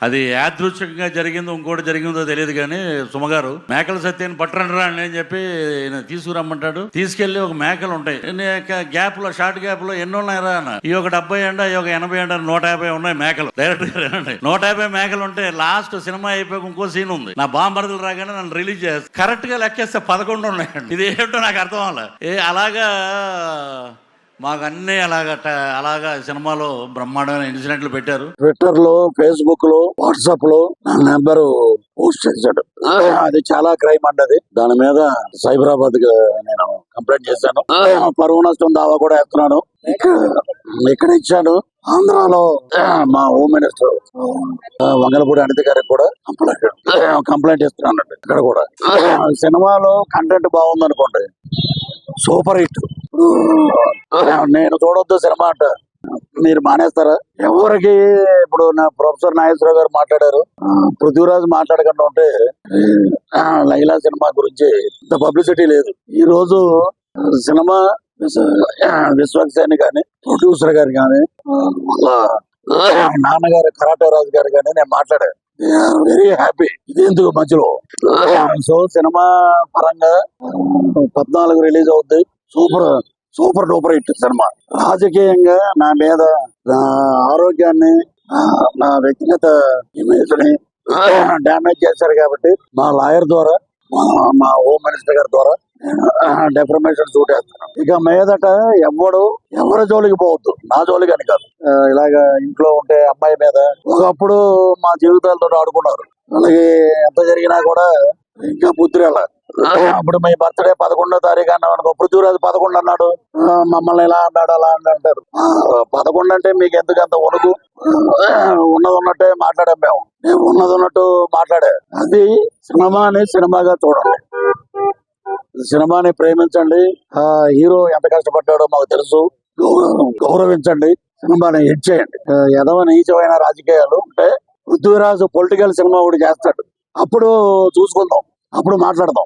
అది యాదృచ్ఛికంగా జరిగిందో ఇంకోటి జరిగిందో తెలియదు కానీ సుమగారు మేకల సత్యాన్ని పట్టరండి రా అని చెప్పి తీసుకురమ్మంటాడు. తీసుకెళ్లి ఒక మేకలు ఉంటాయి గ్యాప్ లో షార్ట్ గ్యాప్ లో ఎన్ని ఉన్నాయరా అన్న. ఈ ఒక 70 అంట, ఈ ఒక 80 అంట, 150 ఉన్నాయి మేకలు. డైరెక్ట్ గా 150 మేకలు ఉంటే లాస్ట్ సినిమా అయిపోయి ఇంకో సీన్ ఉంది. నా బాంబరదలు రాగానే నన్ను రిలీజ్ చేస్తారు. కరెక్ట్ గా లెక్కేస్తే 11 ఉన్నాయండి. ఇది ఏంటో నాకు అర్థం అవ్వాలి. అలాగా మాకు అన్ని అలాగా సినిమాలో బ్రహ్మాండమైన ఇన్సిడెంట్లు పెట్టారు. ట్విట్టర్ లో, ఫేస్బుక్ లో, వాట్సాప్ లో నా నెంబర్ పోస్ట్ చేశాడు. అది చాలా క్రైమ్ అండి. దాని మీద సైబరాబాద్ నేను కంప్లైంట్ చేశాను. పరువు నష్టం దావా కూడా వేస్తున్నాను. ఇక్కడ ఇచ్చాను. ఆంధ్రాలో మా హోమ్ మినిస్టర్ వంగలపూడి అనిత గారికి కూడా కంప్లైంట్ ఇస్తున్నాను. ఇక్కడ కూడా సినిమాలో కంటెంట్ బాగుంది అనుకోండి, సూపర్ హిట్. నేను చూడొద్దు సినిమా అంట మీరు మానేస్తారా? ఎవరికి ఇప్పుడు నా ప్రొఫెసర్ నాగేశ్వరరావు గారు మాట్లాడారు, పృథ్వీరాజ్ మాట్లాడకుండా ఉంటే లైలా సినిమా గురించి ఇంత పబ్లిసిటీ లేదు. ఈ రోజు సినిమా విశ్వక్సేని గాని, ప్రొడ్యూసర్ గారు గాని, నాన్నగారు కరాటే రాజు గారు గాని నేను మాట్లాడాను. Very happy. ఇదేందుకు మధ్యలో సో సినిమా పరంగా 14 రిలీజ్ అవుద్ది. Super duper hit cinema. రాజకీయంగా నా మీద, నా ఆరోగ్యాన్ని, నా వ్యక్తిగత ఇమేజ్ ని డ్యామేజ్ చేశారు కాబట్టి మా లాయర్ ద్వారా, మా హోమ్ మినిస్టర్ గారి ద్వారా డెఫర్మేషన్ సూట్ వేస్తాను. ఇక మీదట ఎవరి జోలికి పోవద్దు, నా జోలికి అని కాదు. ఇలాగ ఇంట్లో ఉంటే అమ్మాయి మీద ఒకప్పుడు మా జీవితాలతో ఆడుకున్నారు. అలాగే ఎంత జరిగినా కూడా ఇంకా బుద్ధిరేళ. అప్పుడు మీ బర్త్డే 11వ తారీఖు అన్నాడు, పృథ్వీరాజు 11 అన్నాడు, మమ్మల్ని ఇలా అన్నాడు అలా అంటారు. 11 అంటే మీకు ఎందుకు అంత వణుకు? ఉన్నది ఉన్నట్టే మాట్లాడాం మేము. ఉన్నది ఉన్నట్టు మాట్లాడే. అది సినిమాని సినిమాగా చూడండి, సినిమాని ప్రేమించండి. హీరో ఎంత కష్టపడ్డాడో మాకు తెలుసు, గౌరవించండి. సినిమాని హిట్ చేయండి. నీచమైన రాజకీయాలు ఉంటే పృథ్వీరాజు పొలిటికల్ సినిమా ఒకటి చేస్తాడు, అప్పుడు చూసుకుందాం, అప్పుడు మాట్లాడదాం.